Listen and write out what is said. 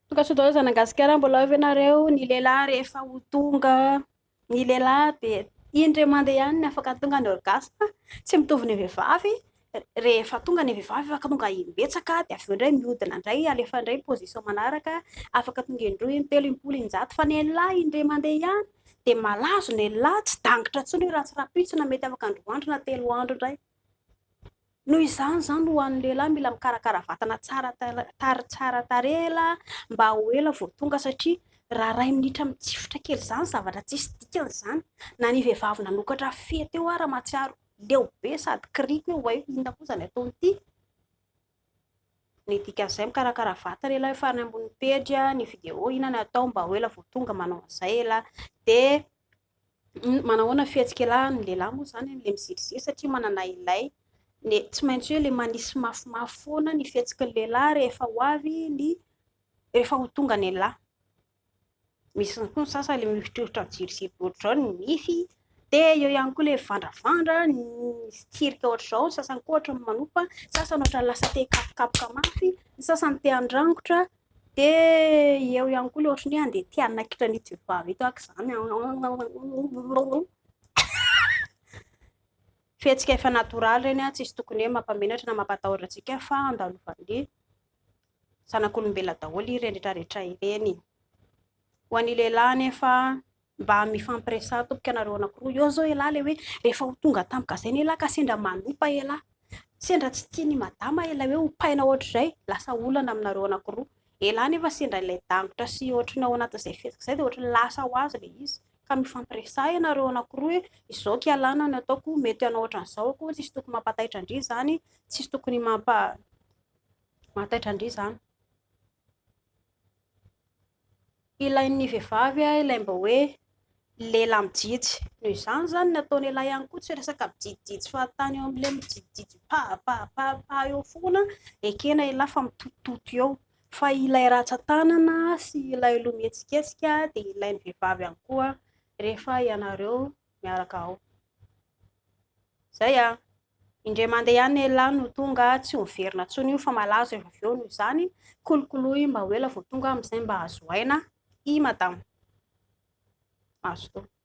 Tonga sao daholo zanagasikara mbola avy ianareo ny lehilahy rehefa ho tonga ny lehilahy de indray mandeha ihany ny afaka tonga ny orgasme tsy mitovy ny vehivavy rehefa tonga ny vehivavy afaka tonga imbetsaka de avy eo indray mihodina indray alefa indray position manaraka afaka tonga indroa impelo impolo injato fa ny lehilahy indray mandeha ihany de malazo ny lehilahy tsy dangitra intsony raha tsy rapitsina mety afaka androandro na 3 andro indray noho izany zany ho an'ny lehilahy mila mikarakara vatana tsara tarela mba ho ela vao tonga satria raha 2 minitra mitsifitra kely zany zavatra tsisy dikany zany na ny vehivavy nanokatra fety eo ara matsiaro leo be sady kriko eo eo inona kosa ny ataony ity ny dikan'izay mikarakara vatana ela farany ambony pejy ny vidéo inona ny atao mba ho ela vao tonga manao an'izay ela de manahoana fihetsika elahy ny lehilahy moa zany le miziriziri satria manana ilay ny tsy maintsy hoe le manisy mafimafy foana ny fihetsiky ny lehilahy rehefa ho avy ny rehefa ho tonga ny lehilahy misy koa ny sasany le mihotrotra mijirojiro ohatr'izao ny nify de eo ihany koa le vandravandra ny stirika ohatr'izao ny sasany koa ohatra ny manopa sasany ohatra lasa te kapokapoka mafy ny sasany te andrangotra de eo ihany koa le ohatra ny hoe andeha te hanakitra ny vehivavy ito akka izany fihetsika efa natoraly reny tsisy tokony hoe mampamenatra na mampatahotra antsika fa andalovan'ny zanak'olombelona daholo ireny rehetrarehetra ireny ho an'ny lehilahy nefa mba mifampiresaha tompoko ianareo anankiroa eo zao elahy le hoe rehefa ho tonga tampoka izay ny elahy ka sendra manopa elahy sendra tsy tia ny madama ela hoe hopaina ohatr'izay lasa olana aminareo anankiroa elahy nefa sendra ilay dangotra sy ohatrany ao anatin'izay fihetsika izay dia ohatrany lasa ho azy le izy ka mifampiresaha ianareo anankiroa hoe izao kialana ny ataoko mety anao ohatran'izao koa tsisy tokony mampataitra andry zany tsisy tokony mampataitra andry zany ilain'ny vehivavy ilay mba hoe lela mijijy noho izany zany nataony elahy ihany koa tsy resaka mijijijy fahatany eo amin'ilay mijijijy pa eo foana ekena elahy fa mitototo eo fa ilay ratsan-tanana sy ilay loha mihetsiketsika dia ilain'ny vehivavy ihany koa rehefa ianareo miaraka ao zay indray mandeha ihany elahy no tonga tsy miverina intsony io fa malazo efa avy eo noho izany kolokoloy mba ho ela vao tonga amin'izay mba azo aina i madama azo toa